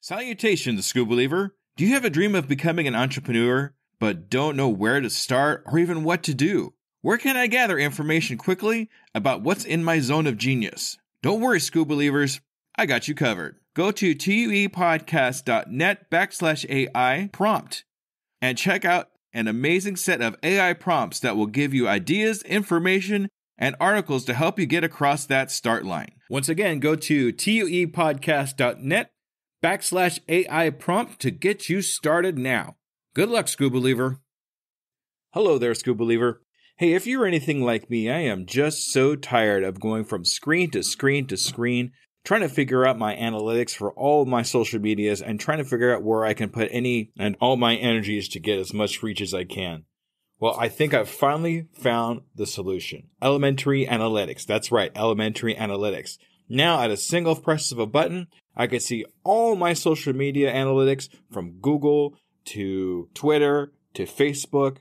Salutations, Skoob believer. Do you have a dream of becoming an entrepreneur, but don't know where to start or even what to do? Where can I gather information quickly about what's in my zone of genius? Don't worry, Skoob believers. I got you covered. Go to tuepodcast.net/AI prompt and check out an amazing set of AI prompts that will give you ideas, information, and articles to help you get across that start line. Once again, go to tuepodcast.net/AI prompt to get you started now. Good luck, Skoob believer. Hello there, Skoob believer. Hey, if you're anything like me, I am just so tired of going from screen to screen to screen, trying to figure out my analytics for all of my social medias and trying to figure out where I can put any and all my energies to get as much reach as I can. Well, I think I've finally found the solution. Elementary analytics. That's right, elementary analytics. Now, at a single press of a button, I can see all my social media analytics from Google to Twitter to Facebook,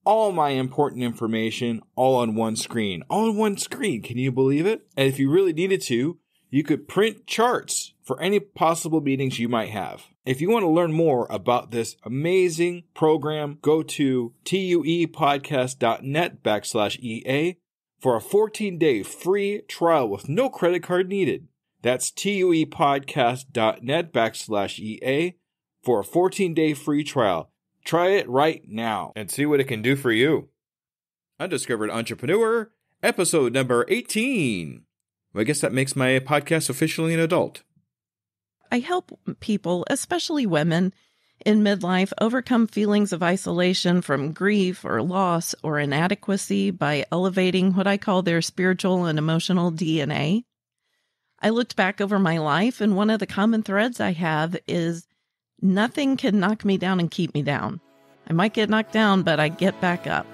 all my important information all on one screen. All on one screen. Can you believe it? And if you really needed to, you could print charts for any possible meetings you might have. If you want to learn more about this amazing program, go to tuepodcast.net/EA for a 14-day free trial with no credit card needed. That's tuepodcast.net/EA for a 14-day free trial. Try it right now and see what it can do for you. Undiscovered Entrepreneur, episode number 18. Well, I guess that makes my podcast officially an adult. I help people, especially women, in midlife overcome feelings of isolation from grief or loss or inadequacy by elevating what I call their spiritual and emotional DNA. I looked back over my life, and one of the common threads I have is nothing can knock me down and keep me down. I might get knocked down, but I get back up.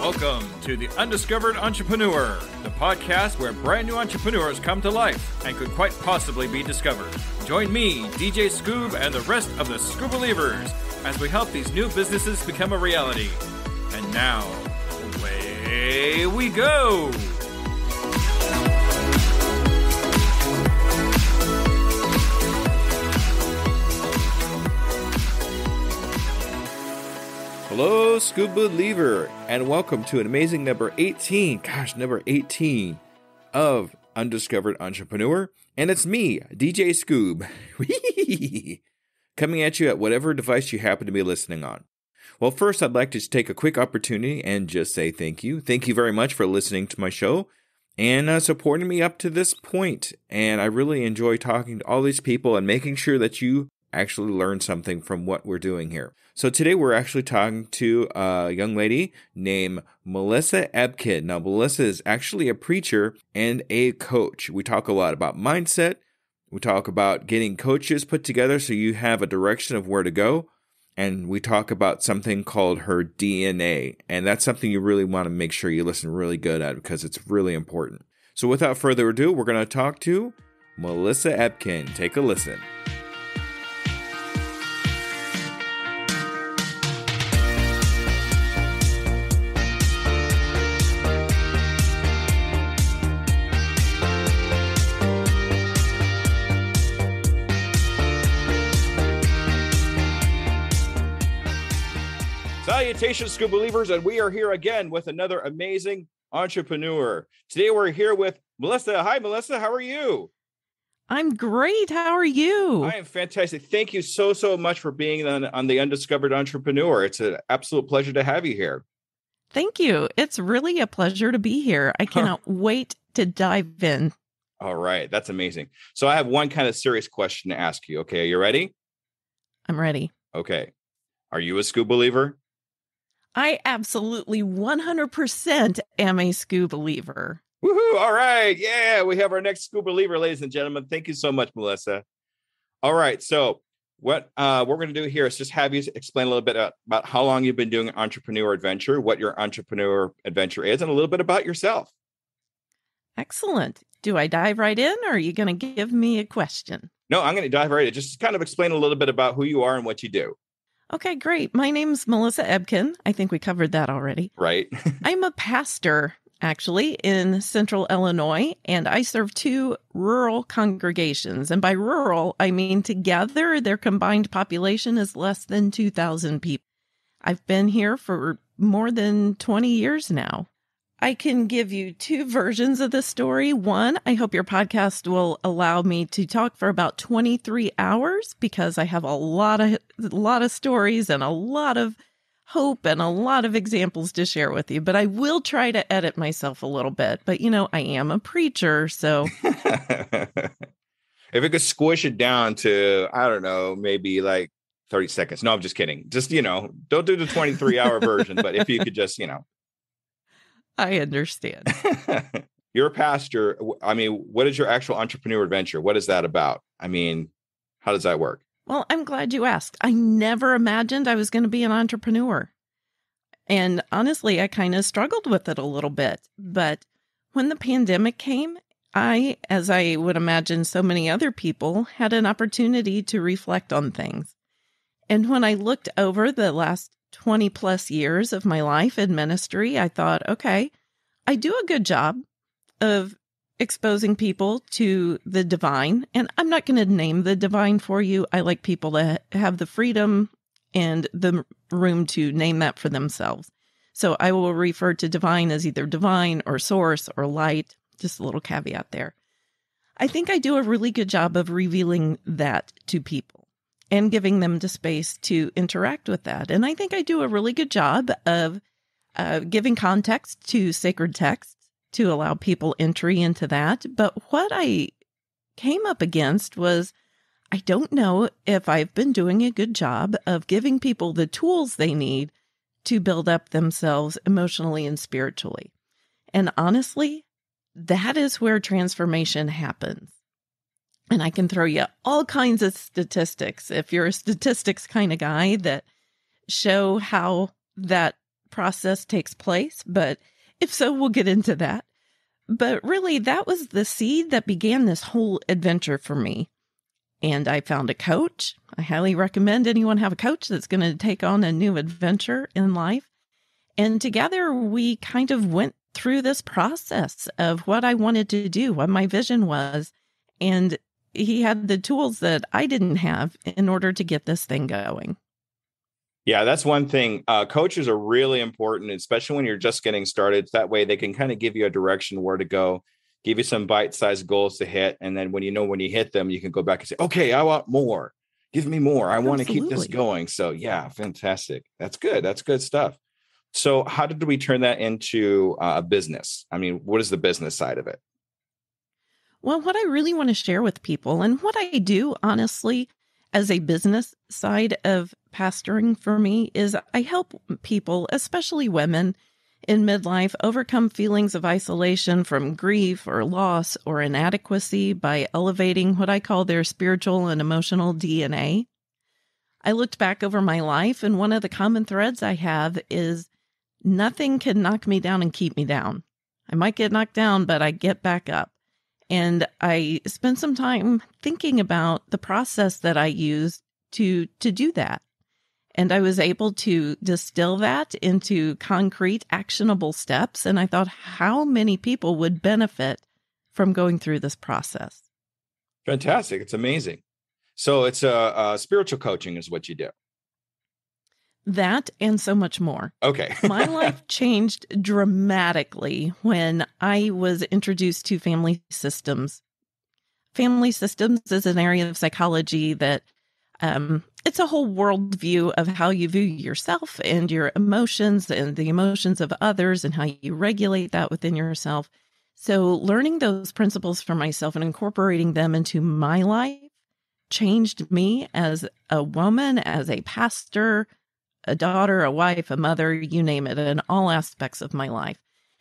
Welcome to the Undiscovered Entrepreneur, the podcast where brand new entrepreneurs come to life and could quite possibly be discovered. Join me, DJ Skoob, and the rest of the Skoob believers as we help these new businesses become a reality. And now, away we go! Hello, Skoob believer, and welcome to an amazing number 18. Gosh, number 18 of Undiscovered Entrepreneur. And it's me, DJ Skoob, coming at you at whatever device you happen to be listening on. Well, first, I'd like to just take a quick opportunity and just say thank you. Thank you very much for listening to my show and supporting me up to this point. And I really enjoy talking to all these people and making sure that you actually learn something from what we're doing here. So today we're actually talking to a young lady named Mellisa Ebkin. Now, Mellisa is actually a preacher and a coach. We talk a lot about mindset. We talk about getting coaches put together so you have a direction of where to go. And we talk about something called her DNA. And that's something you really want to make sure you listen really good at because it's really important. So without further ado, we're going to talk to Mellisa Ebkin. Take a listen. Salutations, Skoob believers, and we are here again with another amazing entrepreneur. Today we're here with Mellisa. Hi, Mellisa. How are you? I'm great. How are you? I am fantastic. Thank you so much for being on the Undiscovered Entrepreneur. It's an absolute pleasure to have you here. Thank you. It's really a pleasure to be here. I cannot wait to dive in. All right. That's amazing. So I have one kind of serious question to ask you. Okay. Are you ready? I'm ready. Okay. Are you a Skoob believer? I absolutely 100% am a Skoob believer. Woohoo! All right. Yeah, we have our next Skoob believer, ladies and gentlemen. Thank you so much, Mellisa. All right. So what we're going to do here is just have you explain a little bit about how long you've been doing entrepreneur adventure, what your entrepreneur adventure is, and a little bit about yourself. Excellent. Do I dive right in, or are you going to give me a question? No, I'm going to dive right in. Just kind of explain a little bit about who you are and what you do. Okay, great. My name's Mellisa Ebkin. I think we covered that already. Right. I'm a pastor, actually, in central Illinois, and I serve 2 rural congregations. And by rural, I mean together, their combined population is less than 2,000 people. I've been here for more than 20 years now. I can give you 2 versions of the story. One, I hope your podcast will allow me to talk for about 23 hours because I have a lot of stories and a lot of hope and a lot of examples to share with you. But I will try to edit myself a little bit. But, I am a preacher, so. If it could squish it down to, I don't know, maybe like 30 seconds. No, I'm just kidding. Just, don't do the 23-hour version. But if you could just, I understand. You're a pastor. I mean, what is your actual entrepreneur adventure? What is that about? I mean, how does that work? Well, I'm glad you asked. I never imagined I was going to be an entrepreneur. And honestly, I kind of struggled with it a little bit. But when the pandemic came, I, as I would imagine so many other people, had an opportunity to reflect on things. And when I looked over the last 20 plus years of my life in ministry, I thought, okay, I do a good job of exposing people to the divine. And I'm not going to name the divine for you. I like people to have the freedom and the room to name that for themselves. So I will refer to divine as either divine or source or light. Just a little caveat there. I think I do a really good job of revealing that to people and giving them the space to interact with that. And I think I do a really good job of giving context to sacred texts to allow people entry into that. But what I came up against was, I don't know if I've been doing a good job of giving people the tools they need to build up themselves emotionally and spiritually. And honestly, that is where transformation happens. And I can throw you all kinds of statistics, if you're a statistics kind of guy, that show how that process takes place. But if so, we'll get into that. But really, that was the seed that began this whole adventure for me. And I found a coach. I highly recommend anyone have a coach that's going to take on a new adventure in life. And together, we kind of went through this process of what I wanted to do, what my vision was. And he had the tools that I didn't have in order to get this thing going. Yeah, that's one thing. Coaches are really important, especially when you're just getting started. That way they can kind of give you a direction where to go, give you some bite-sized goals to hit. And then when you hit them, you can go back and say, okay, I want more. Give me more. I want to keep this going. So yeah, fantastic. That's good. That's good stuff. So how did we turn that into a business? I mean, what is the business side of it? Well, what I really want to share with people and what I do, honestly, as a business side of pastoring for me is I help people, especially women in midlife, overcome feelings of isolation from grief or loss or inadequacy by elevating what I call their spiritual and emotional DNA. I looked back over my life, and one of the common threads I have is nothing can knock me down and keep me down. I might get knocked down, but I get back up. And I spent some time thinking about the process that I use to do that. And I was able to distill that into concrete, actionable steps. And I thought, how many people would benefit from going through this process? Fantastic. It's amazing. So it's a spiritual coaching is what you do. That and so much more. Okay. My life changed dramatically when I was introduced to family systems. Family systems is an area of psychology that it's a whole worldview of how you view yourself and your emotions and the emotions of others and how you regulate that within yourself. So learning those principles for myself and incorporating them into my life changed me as a woman, as a pastor, a daughter, a wife, a mother, you name it, in all aspects of my life.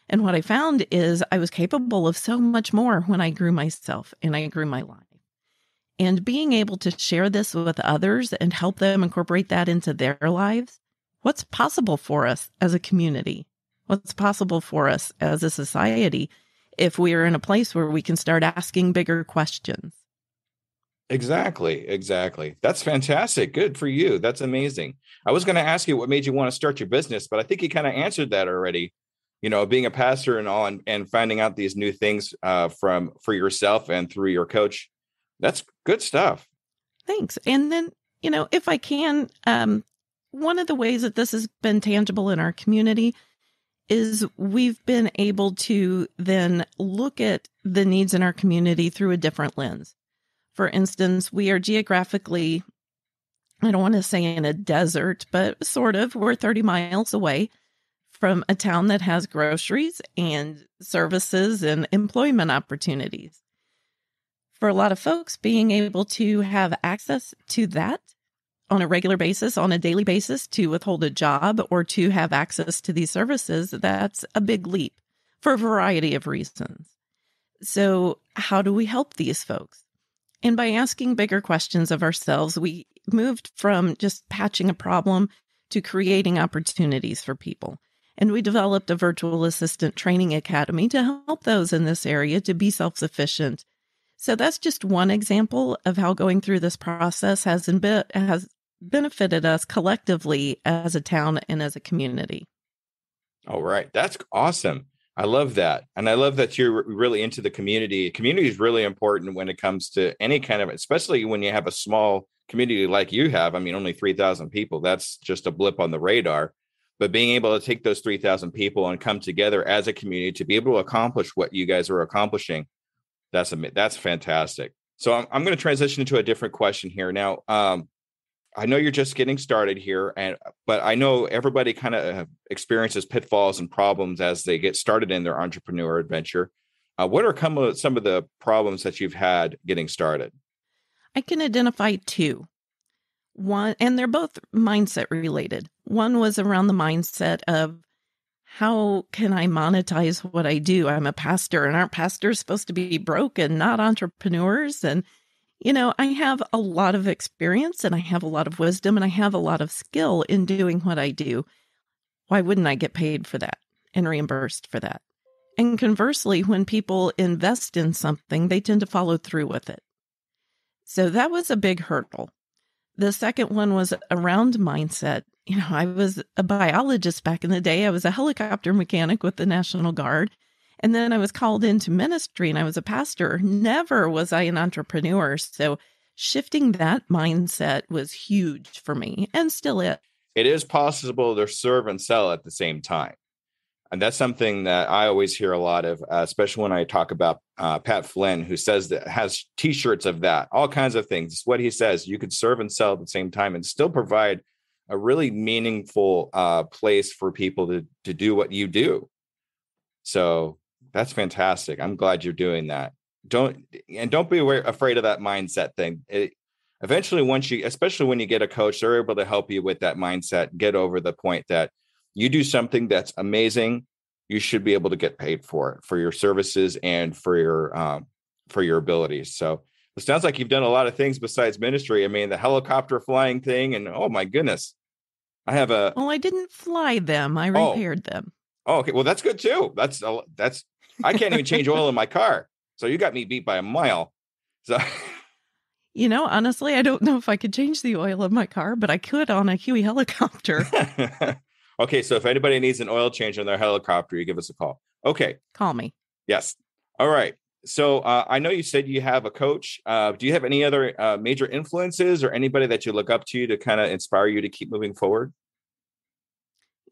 And what I found is I was capable of so much more when I grew myself and I grew my life. And being able to share this with others and help them incorporate that into their lives, what's possible for us as a community, what's possible for us as a society, if we are in a place where we can start asking bigger questions. Exactly. That's fantastic. Good for you. That's amazing. I was going to ask you what made you want to start your business, but I think you kind of answered that already. Being a pastor and all, and finding out these new things for yourself and through your coach. That's good stuff. Thanks. And then, if I can, one of the ways that this has been tangible in our community is we've been able to then look at the needs in our community through a different lens. For instance, we are geographically, I don't want to say in a desert, but sort of, we're 30 miles away from a town that has groceries and services and employment opportunities. For a lot of folks, being able to have access to that on a regular basis, on a daily basis, to withhold a job or to have access to these services, that's a big leap for a variety of reasons. So how do we help these folks? And by asking bigger questions of ourselves, we moved from just patching a problem to creating opportunities for people. And we developed a virtual assistant training academy to help those in this area to be self-sufficient. So that's just one example of how going through this process has benefited us collectively as a town and as a community. All right. That's awesome. I love that. And I love that you're really into the community. Community is really important when it comes to any kind of, especially when you have a small community like you have. I mean, only 3,000 people. That's just a blip on the radar. But being able to take those 3,000 people and come together as a community to be able to accomplish what you guys are accomplishing, that's fantastic. So I'm going to transition into a different question here. Now, I know you're just getting started here, but I know everybody kind of experiences pitfalls and problems as they get started in their entrepreneur adventure. What are some of the problems that you've had getting started? I can identify two. One, and they're both mindset related. One was around the mindset of how can I monetize what I do? I'm a pastor, and aren't pastors supposed to be broke and not entrepreneurs? And I have a lot of experience and I have a lot of wisdom and I have a lot of skill in doing what I do. Why wouldn't I get paid for that and reimbursed for that? And conversely, when people invest in something, they tend to follow through with it. So that was a big hurdle. The second one was around mindset. I was a biologist back in the day. I was a helicopter mechanic with the National Guard. And then I was called into ministry and I was a pastor. Never was I an entrepreneur. So shifting that mindset was huge for me and still is. It is possible to serve and sell at the same time. And that's something that I always hear a lot of, especially when I talk about Pat Flynn, who says that has T-shirts of that, all kinds of things. It's what he says. You could serve and sell at the same time and still provide a really meaningful place for people to do what you do. So that's fantastic. I'm glad you're doing that. Don't be afraid of that mindset thing. Eventually, especially when you get a coach, they're able to help you with that mindset, get over the point that you do something that's amazing. You should be able to get paid for it, for your services and for your abilities. So it sounds like you've done a lot of things besides ministry. I mean, the helicopter flying thing, and oh my goodness, Well, I didn't fly them. I repaired them. Oh, okay. Well, that's good too. That's I can't even change oil in my car. So you got me beat by a mile. So, honestly, I don't know if I could change the oil of my car, but I could on a Huey helicopter. Okay. So if anybody needs an oil change on their helicopter, you give us a call. Okay. Call me. Yes. All right. So I know you said you have a coach. Do you have any other major influences or anybody that you look up to kind of inspire you to keep moving forward?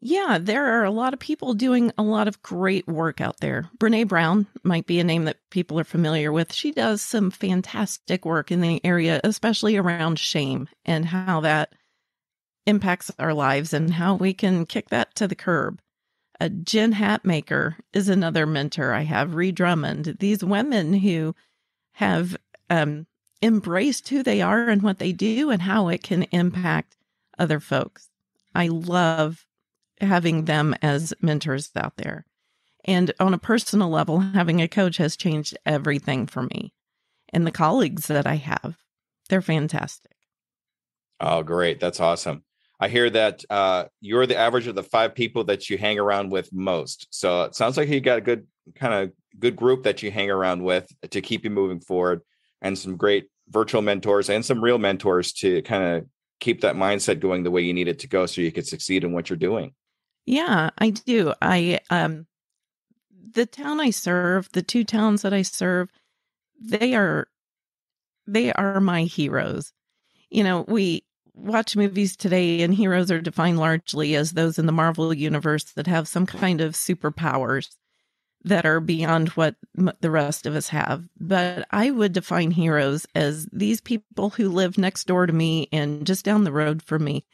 Yeah, there are a lot of people doing a lot of great work out there. Brene Brown might be a name that people are familiar with. She does some fantastic work in the area, especially around shame and how that impacts our lives and how we can kick that to the curb. Jen Hatmaker is another mentor I have, Ree Drummond. These women who have embraced who they are and what they do and how it can impact other folks. I love having them as mentors out there. And on a personal level, having a coach has changed everything for me. And the colleagues that I have, they're fantastic. Oh, great. That's awesome. I hear that you're the average of the 5 people that you hang around with most. So it sounds like you got a good group that you hang around with to keep you moving forward, and some great virtual mentors and some real mentors to kind of keep that mindset going the way you need it to go so you can succeed in what you're doing. Yeah, I do. The town I serve, the 2 towns that I serve, they are my heroes. We watch movies today and heroes are defined largely as those in the Marvel universe that have some kind of superpowers that are beyond what the rest of us have. But I would define heroes as these people who live next door to me and just down the road from me,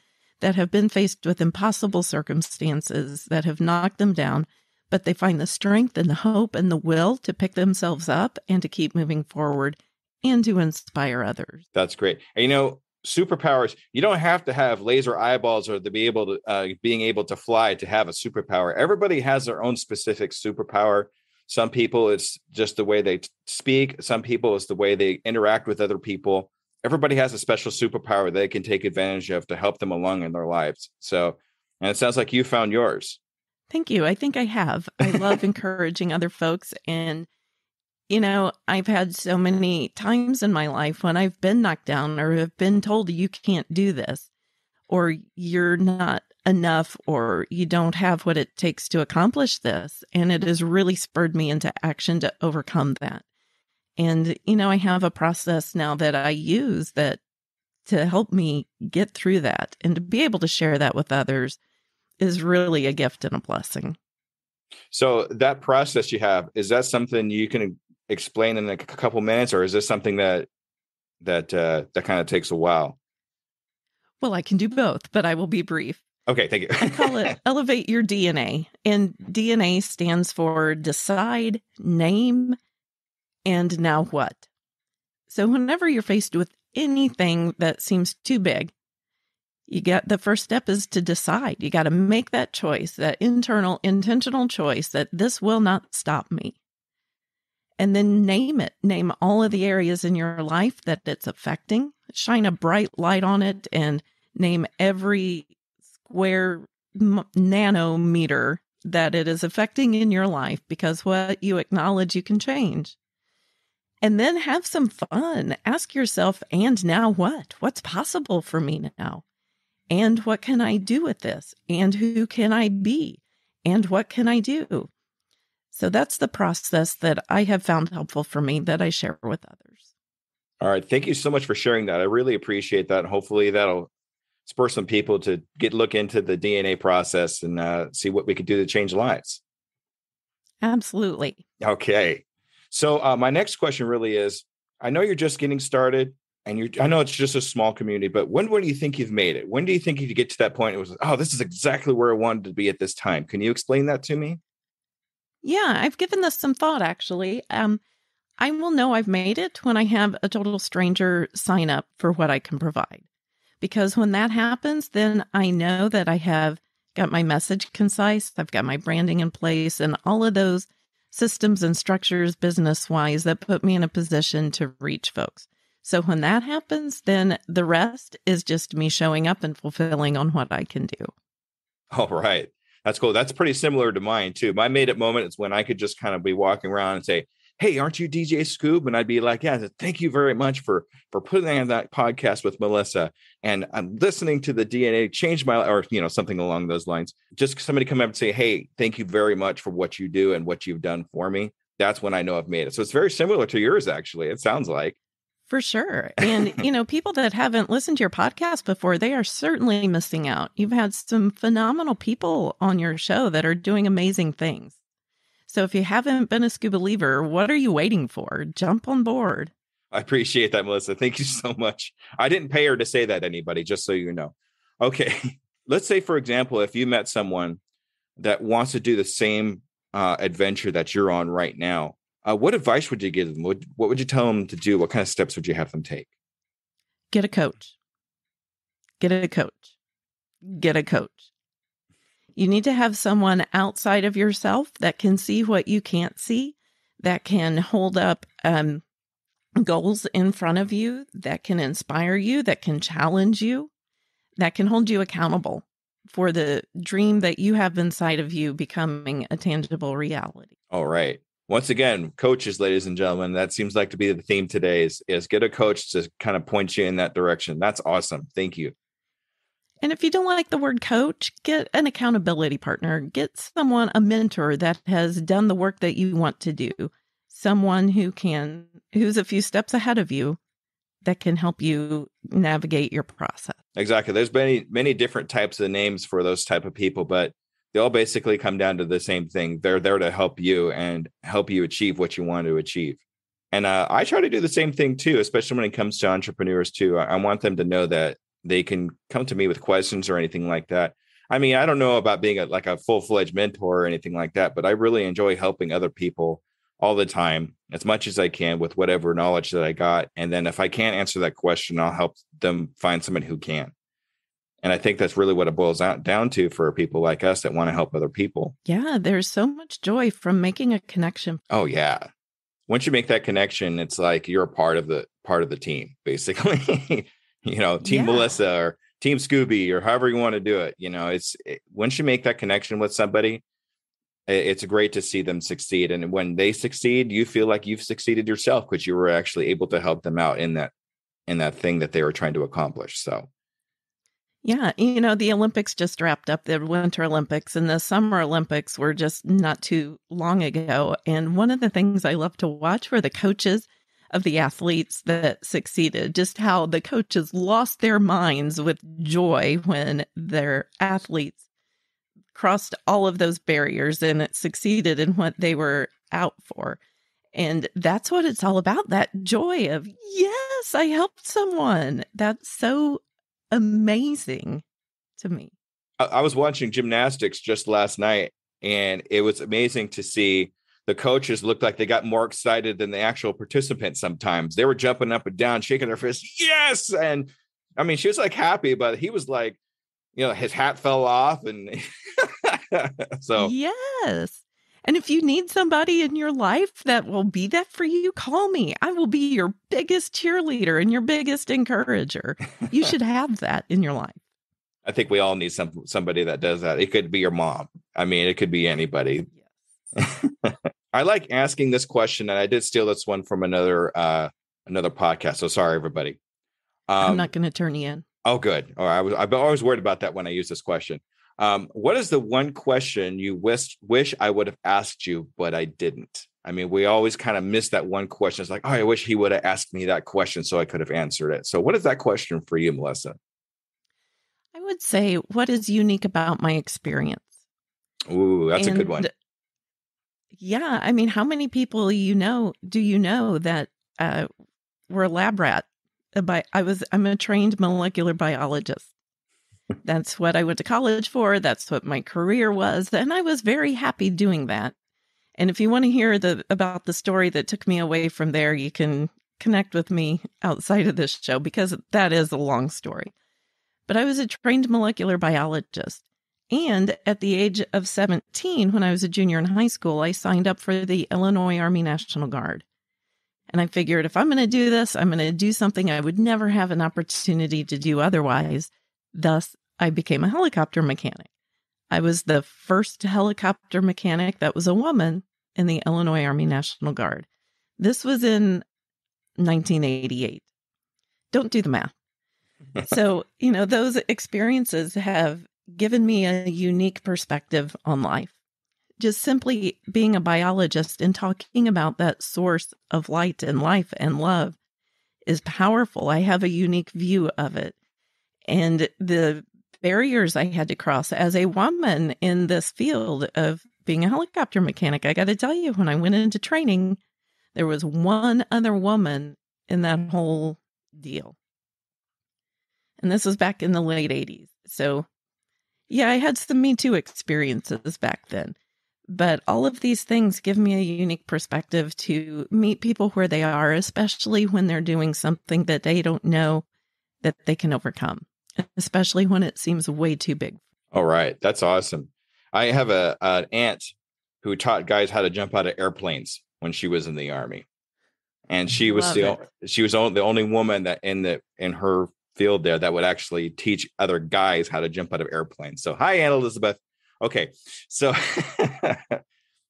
that have been faced with impossible circumstances that have knocked them down, but they find the strength and the hope and the will to pick themselves up and to keep moving forward and to inspire others. That's great. And superpowers, you don't have to have laser eyeballs or to be able to being able to fly to have a superpower. Everybody has their own specific superpower. Some people, it's just the way they speak. Some people, it's the way they interact with other people. Everybody has a special superpower they can take advantage of to help them along in their lives. So, and it sounds like you found yours. Thank you. I think I have. I love encouraging other folks. And I've had so many times in my life when I've been knocked down or have been told you can't do this, or you're not enough, or you don't have what it takes to accomplish this. And it has really spurred me into action to overcome that. And, I have a process now that I use that to help me get through that, and to be able to share that with others is really a gift and a blessing. So that process you have, is that something you can explain in a couple minutes, or is this something that kind of takes a while? Well, I can do both, but I will be brief. Okay, thank you. I call it Elevate Your DNA. And DNA stands for decide, name, and now what? So whenever you're faced with anything that seems too big, the first step is to decide. You got to make that choice, that internal, intentional choice that this will not stop me. And then name it. Name all of the areas in your life that it's affecting. Shine a bright light on it and name every square nanometer that it is affecting in your life, because what you acknowledge, you can change. And then have some fun. Ask yourself, and now what? What's possible for me now? And what can I do with this? And who can I be? And what can I do? So that's the process that I have found helpful for me that I share with others. All right. Thank you so much for sharing that. I really appreciate that. Hopefully that'll spur some people to look into the DNA process and see what we could do to change lives. Absolutely. Okay. So my next question really is, I know you're just getting started, and I know it's just a small community, but when do you think you've made it? When do you think you get to that point? It was, this is exactly where I wanted to be at this time. Can you explain that to me? Yeah, I've given this some thought, actually. I will know I've made it when I have a total stranger sign up for what I can provide. Because when that happens, then I know that I have got my message concise, I've got my branding in place, and all of those systems and structures business-wise that put me in a position to reach folks. So when that happens, then the rest is just me showing up and fulfilling on what I can do. All right. That's cool. That's pretty similar to mine too. My made it moment is when I could just kind of be walking around and say, "Hey, aren't you DJ Skoob?" And I'd be like, "Yeah, thank you very much for putting on that podcast with Mellisa. And I'm listening to the DNA change my," or, something along those lines. Just somebody come up and say, "Hey, thank you very much for what you do and what you've done for me." That's when I know I've made it. So it's very similar to yours, actually. It sounds like. For sure. And, people that haven't listened to your podcast before, they are certainly missing out. You've had some phenomenal people on your show that are doing amazing things. So if you haven't been a Skoob believer, what are you waiting for? Jump on board. I appreciate that, Mellisa. Thank you so much. I didn't pay her to say that to anybody, just so you know. Okay. Let's say, for example, if you met someone that wants to do the same adventure that you're on right now, what advice would you give them? What would you tell them to do? What kind of steps would you have them take? Get a coach. Get a coach. Get a coach. You need to have someone outside of yourself that can see what you can't see, that can hold up goals in front of you, that can inspire you, that can challenge you, that can hold you accountable for the dream that you have inside of you becoming a tangible reality. All right. Once again, coaches, ladies and gentlemen, that seems like to be the theme today is get a coach to kind of point you in that direction. That's awesome. Thank you. And if you don't like the word coach, get an accountability partner. Get someone, a mentor that has done the work that you want to do. Someone who's a few steps ahead of you that can help you navigate your process. Exactly. There's many different types of names for those type of people, but they all basically come down to the same thing. They're there to help you and help you achieve what you want to achieve. And I try to do the same thing too, especially when it comes to entrepreneurs too. I want them to know that they can come to me with questions or anything like that. I mean, I don't know about being a full-fledged mentor or anything like that, but I really enjoy helping other people all the time, as much as I can with whatever knowledge that I got. And then if I can't answer that question, I'll help them find someone who can. And I think that's really what it boils down to for people like us that want to help other people. Yeah, there's so much joy from making a connection. Oh, yeah. Once you make that connection, it's like you're a part of the team, basically. Team Mellisa or Team Skooby or however you want to do it. Once you make that connection with somebody, it's great to see them succeed. And when they succeed, you feel like you've succeeded yourself because you were actually able to help them out in that thing that they were trying to accomplish. So. Yeah. The Olympics just wrapped up, the Winter Olympics, and the Summer Olympics were just not too long ago. And one of the things I love to watch were the coaches of the athletes that succeeded, just how the coaches lost their minds with joy when their athletes crossed all of those barriers and it succeeded in what they were out for. And that's what it's all about, that joy of, yes, I helped someone. That's so amazing to me. I was watching gymnastics just last night, and it was amazing to see the coaches looked like they got more excited than the actual participants. Sometimes they were jumping up and down, shaking their fists. Yes. And I mean, she was like happy, but he was like, his hat fell off. And so. Yes. And if you need somebody in your life that will be that for you, call me. I will be your biggest cheerleader and your biggest encourager. You should have that in your life. I think we all need somebody that does that. It could be your mom. I mean, it could be anybody. Yes. I like asking this question, and I did steal this one from another podcast. So sorry, everybody. I'm not going to turn you in. Oh, good. Oh, I've always worried about that when I use this question. What is the one question you wish I would have asked you, but I didn't? I mean, we always kind of miss that one question. It's like, oh, I wish he would have asked me that question so I could have answered it. So what is that question for you, Mellisa? I would say, what is unique about my experience? Ooh, that's a good one. Yeah. I mean, how many people do you know that were a lab rat? I'm a trained molecular biologist. That's what I went to college for. That's what my career was. And I was very happy doing that. And if you want to hear about the story that took me away from there, you can connect with me outside of this show because that is a long story. But I was a trained molecular biologist. And at the age of 17, when I was a junior in high school, I signed up for the Illinois Army National Guard. And I figured if I'm going to do this, I'm going to do something I would never have an opportunity to do otherwise. Thus, I became a helicopter mechanic. I was the first helicopter mechanic that was a woman in the Illinois Army National Guard. This was in 1988. Don't do the math. So, those experiences have given me a unique perspective on life. Just simply being a biologist and talking about that source of light and life and love is powerful. I have a unique view of it. And the barriers I had to cross as a woman in this field of being a helicopter mechanic, I got to tell you, when I went into training, there was one other woman in that whole deal. And this was back in the late 80s. So, yeah, I had some Me Too experiences back then. But all of these things give me a unique perspective to meet people where they are, especially when they're doing something that they don't know that they can overcome, especially when it seems way too big. All right. That's awesome. I have an aunt who taught guys how to jump out of airplanes when she was in the Army. And she was the only woman that in her field there that would actually teach other guys how to jump out of airplanes. So hi, Anna Elizabeth. Okay. So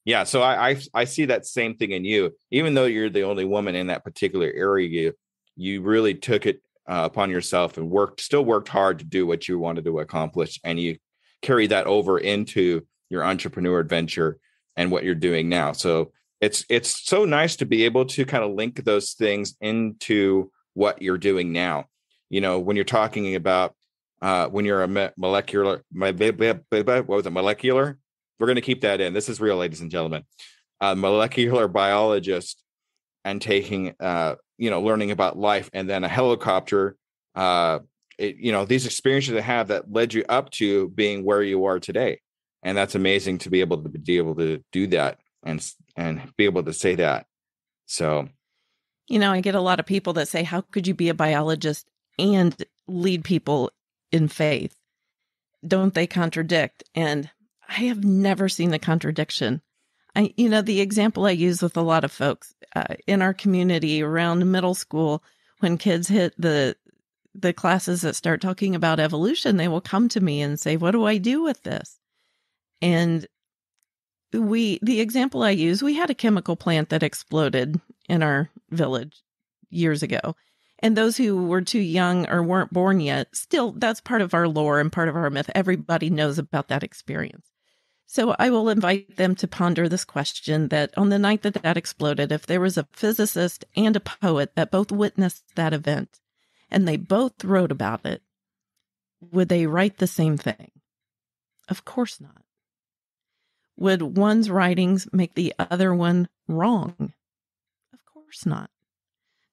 yeah, so I see that same thing in you. Even though you're the only woman in that particular area, you really took it upon yourself and still worked hard to do what you wanted to accomplish. And you carry that over into your entrepreneur adventure and what you're doing now. So it's so nice to be able to kind of link those things into what you're doing now. When you're talking about when you're a molecular, what was it, molecular? We're going to keep that in. This is real, ladies and gentlemen. A molecular biologist and taking, learning about life, and then a helicopter, these experiences I have that led you up to being where you are today. And that's amazing to be able to do that and be able to say that. So, I get a lot of people that say, how could you be a biologist and lead people in faith? Don't they contradict? And I have never seen the contradiction. The example I use with a lot of folks in our community around middle school, when kids hit the classes that start talking about evolution, they will come to me and say, what do I do with this? And the example I use, we had a chemical plant that exploded in our village years ago. And those who were too young or weren't born yet, still, that's part of our lore and part of our myth. Everybody knows about that experience. So I will invite them to ponder this question, that on the night that exploded, if there was a physicist and a poet that both witnessed that event and they both wrote about it, would they write the same thing? Of course not. Would one's writings make the other one wrong? Of course not.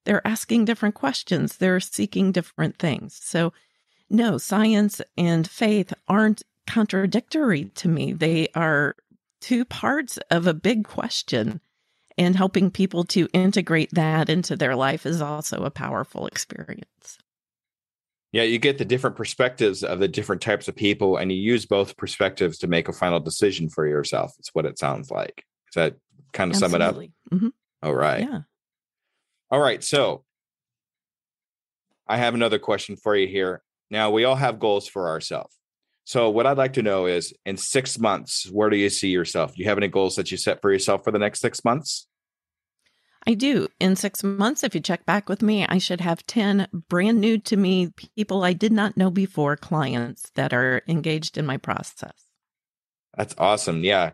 They're asking different questions. They're seeking different things. So no, science and faith aren't contradictory to me. They are two parts of a big question, and helping people to integrate that into their life is also a powerful experience. Yeah, you get the different perspectives of the different types of people, and you use both perspectives to make a final decision for yourself. It's what it sounds like. Does that kind of sum it up? Mm-hmm. All right. Yeah. All right. So I have another question for you here. Now, we all have goals for ourselves. So what I'd like to know is, in 6 months, where do you see yourself? Do you have any goals that you set for yourself for the next 6 months? I do. In 6 months, if you check back with me, I should have 10 brand new to me people I did not know before, clients that are engaged in my process. That's awesome. Yeah.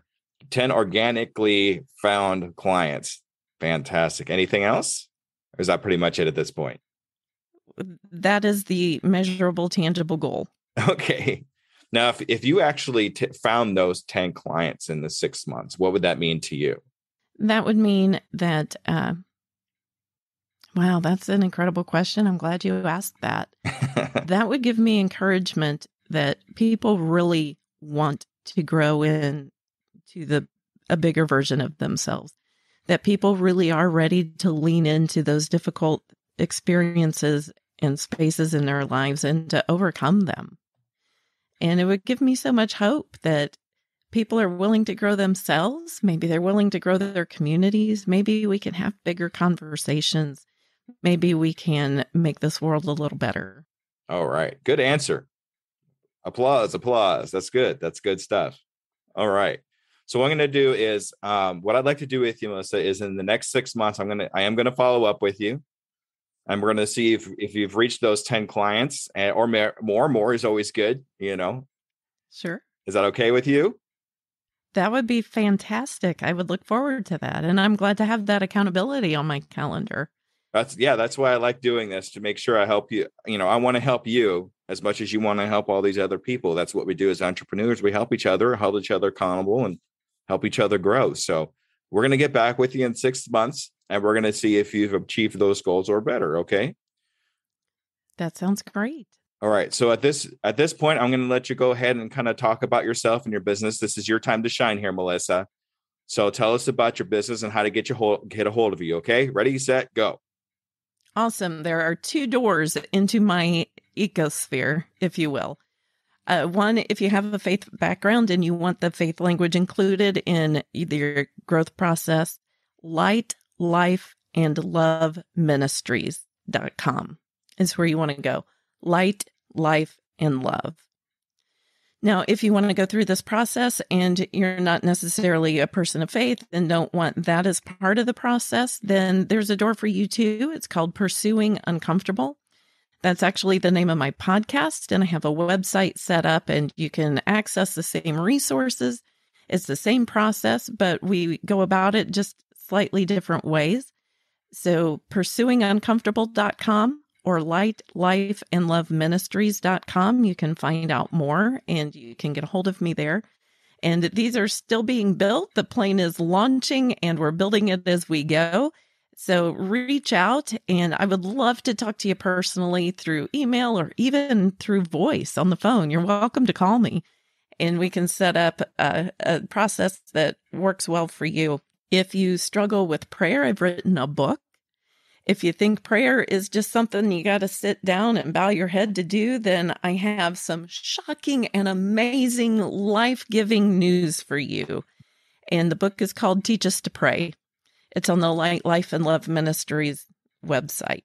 10 organically found clients. Fantastic. Anything else? Or is that pretty much it at this point? That is the measurable, tangible goal. Okay. Now, if you actually found those 10 clients in the 6 months, what would that mean to you? That would mean that, wow, that's an incredible question. I'm glad you asked that. That would give me encouragement that people really want to grow into a bigger version of themselves, that people really are ready to lean into those difficult experiences and spaces in their lives and to overcome them. And it would give me so much hope that people are willing to grow themselves. Maybe they're willing to grow their communities. Maybe we can have bigger conversations. Maybe we can make this world a little better. All right. Good answer. Applause. That's good. That's good stuff. All right. So what I'm going to do is, what I'd like to do with you, Melissa, is in the next 6 months, I am going to follow up with you. And we're going to see if you've reached those 10 clients, or more is always good, Sure. Is that okay with you? That would be fantastic. I would look forward to that. And I'm glad to have that accountability on my calendar. That's why I like doing this, to make sure I help you. I want to help you as much as you want to help all these other people. That's what we do as entrepreneurs. We help each other, hold each other accountable, and help each other grow. So we're going to get back with you in 6 months, and we're going to see if you've achieved those goals or better. Okay. That sounds great. All right. So at this point, I'm going to let you go ahead and kind of talk about yourself and your business. This is your time to shine here, Melissa. So tell us about your business and how to get a hold of you. Okay. Ready, set, go. Awesome. There are 2 doors into my ecosphere, if you will. One, if you have a faith background and you want the faith language included in either your growth process, Light, Life, and Love Ministries.com is where you want to go. light, life, and love. Now, if you want to go through this process and you're not necessarily a person of faith and don't want that as part of the process, then there's a door for you too. It's called Pursuing Uncomfortable. That's actually the name of my podcast, and I have a website set up, and you can access the same resources. It's the same process, but we go about it just slightly different ways. So pursuinguncomfortable.com or lightlifeandloveministries.com. You can find out more, and you can get a hold of me there. And these are still being built. The plane is launching, and we're building it as we go. So reach out, and I would love to talk to you personally through email or even through voice on the phone. You're welcome to call me, and we can set up a process that works well for you. If you struggle with prayer, I've written a book. If you think prayer is just something you got to sit down and bow your head to do, then I have some shocking and amazing life-giving news for you. And the book is called Teach Us to Pray. It's on the Light, Life, and Love Ministries website.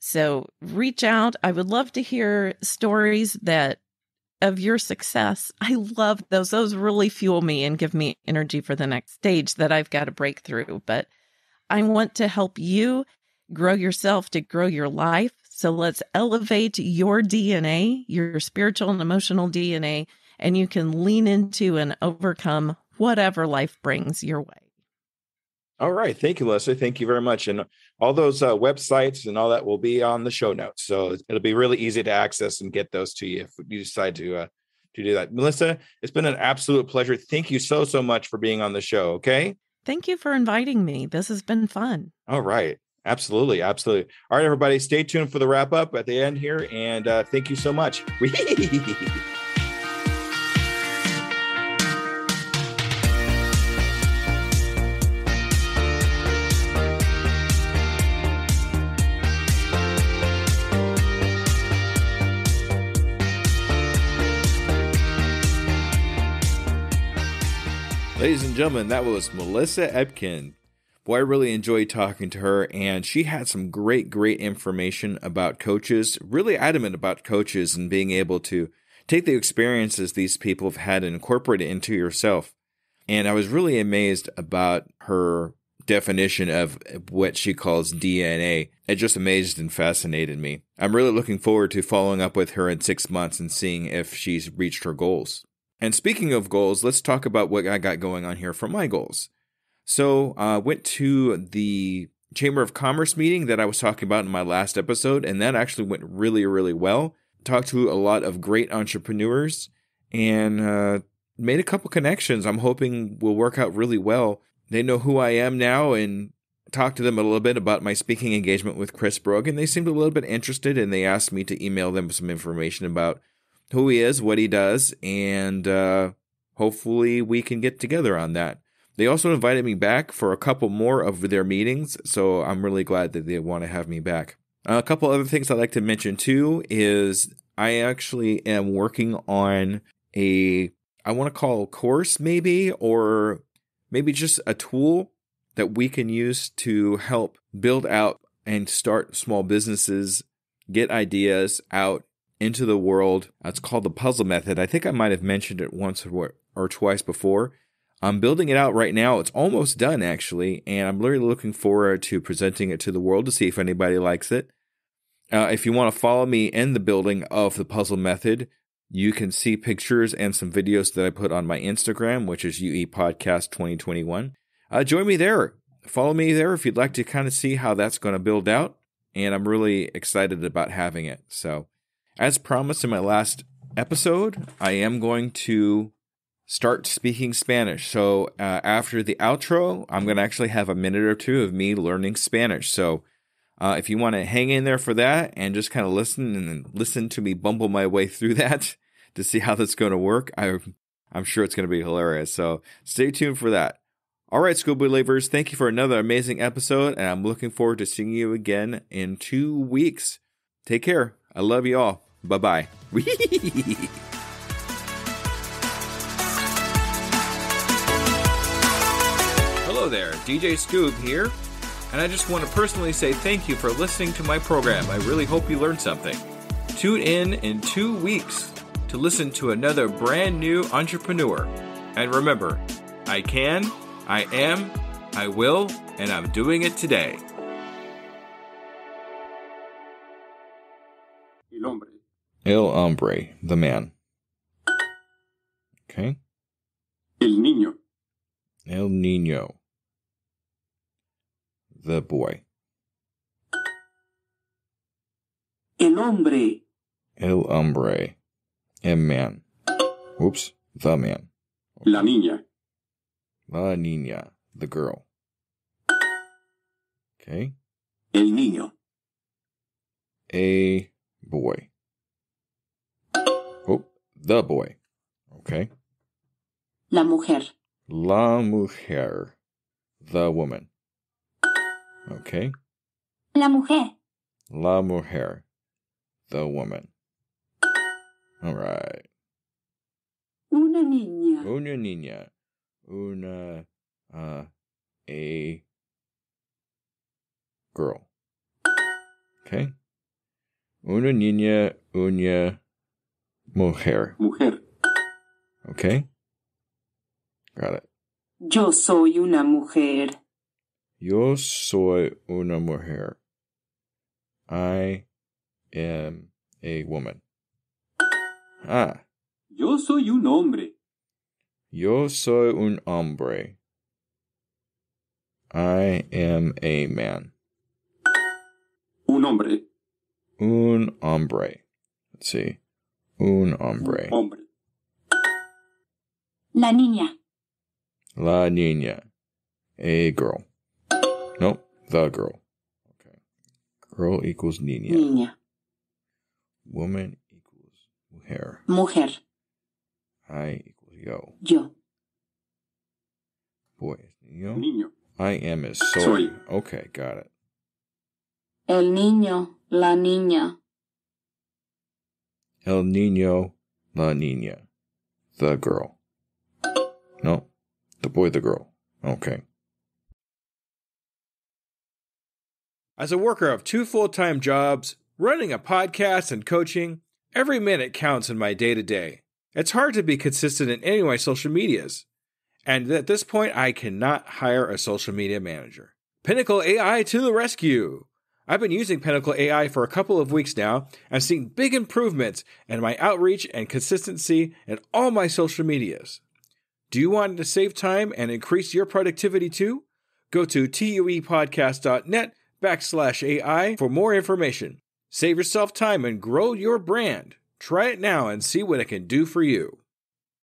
So reach out. I would love to hear stories of your success. I love those. Those really fuel me and give me energy for the next stage that I've got to break through. But I want to help you grow yourself to grow your life. So let's elevate your DNA, your spiritual and emotional DNA, and you can lean into and overcome whatever life brings your way. All right. Thank you, Melissa. Thank you very much. And all those websites and all that will be on the show notes. So it'll be really easy to access and get those to you if you decide to do that. Melissa, it's been an absolute pleasure. Thank you so much for being on the show. Okay. Thank you for inviting me. This has been fun. All right. Absolutely. Absolutely. All right, everybody, stay tuned for the wrap up at the end here. And thank you so much. Ladies and gentlemen, that was Melissa Ebkin. Boy, I really enjoyed talking to her, and she had some great information about coaches, really adamant about coaches and being able to take the experiences these people have had and incorporate it into yourself. And I was really amazed about her definition of what she calls DNA. It just amazed and fascinated me. I'm really looking forward to following up with her in 6 months and seeing if she's reached her goals. And speaking of goals, let's talk about what I got going on here for my goals. So I went to the Chamber of Commerce meeting that I was talking about in my last episode, and that actually went really well. Talked to a lot of great entrepreneurs and made a couple connections I'm hoping will work out really well. They know who I am now, and talked to them a little bit about my speaking engagement with Chris Brogan. They seemed a little bit interested, and they asked me to email them some information about who he is, what he does, and hopefully we can get together on that. They also invited me back for a couple more of their meetings, so I'm really glad that they want to have me back. A couple other things I'd like to mention too is I actually am working on I want to call a course maybe, or maybe just a tool that we can use to help build out and start small businesses, get ideas out into the world. It's called the puzzle method. I think I might have mentioned it once or twice before. I'm building it out right now. It's almost done, actually, and I'm really looking forward to presenting it to the world to see if anybody likes it. If you want to follow me in the building of the puzzle method, you can see pictures and some videos that I put on my Instagram, which is UE Podcast 2021. Join me there. Follow me there if you'd like to kind of see how that's going to build out, and I'm really excited about having it. So, as promised in my last episode, I am going to start speaking Spanish. So after the outro, I'm going to actually have a minute or two of me learning Spanish. So if you want to hang in there for that and just kind of listen to me bumble my way through that to see how that's going to work, I'm sure it's going to be hilarious. So stay tuned for that. All right, Skoob believers, thank you for another amazing episode, and I'm looking forward to seeing you again in 2 weeks. Take care. I love you all. Bye-bye. Hello there, DJ Skoob here, and I just want to personally say thank you for listening to my program. I really hope you learned something. Tune in 2 weeks to listen to another brand new entrepreneur. And remember, I can, I am, I will, and I'm doing it today. El hombre, the man. Okay. El niño. El niño, the boy. El hombre. El hombre, a man. Oops, the man. La niña. La niña, the girl. Okay. El niño. A boy. Oh, the boy. Okay. La mujer. La mujer, the woman. Okay. La mujer. La mujer, the woman. All right. Una niña. Una niña. Una, a girl. Okay. Una niña, una mujer. Mujer. Okay. Got it. Yo soy una mujer. Yo soy una mujer. I am a woman. Ah. Yo soy un hombre. Yo soy un hombre. I am a man. Un hombre. Un hombre. Let's see. Un hombre. Un hombre. La niña. La niña. A girl. Nope. The girl. Okay. Girl equals niña. Niña. Woman equals mujer. Mujer. I equals yo. Yo. Boy is niño. Niño. I am is soy. Soy. Okay, got it. El niño. La niña. El niño, la niña. The girl. No, the boy, the girl. Okay. As a worker of 2 full-time jobs, running a podcast and coaching, every minute counts in my day-to-day. It's hard to be consistent in any of my social medias. And at this point, I cannot hire a social media manager. Pinnacle AI to the rescue! I've been using Pinnacle AI for a couple of weeks now and seen big improvements in my outreach and consistency in all my social medias. Do you want to save time and increase your productivity too? Go to tuepodcast.net/AI for more information. Save yourself time and grow your brand. Try it now and see what it can do for you.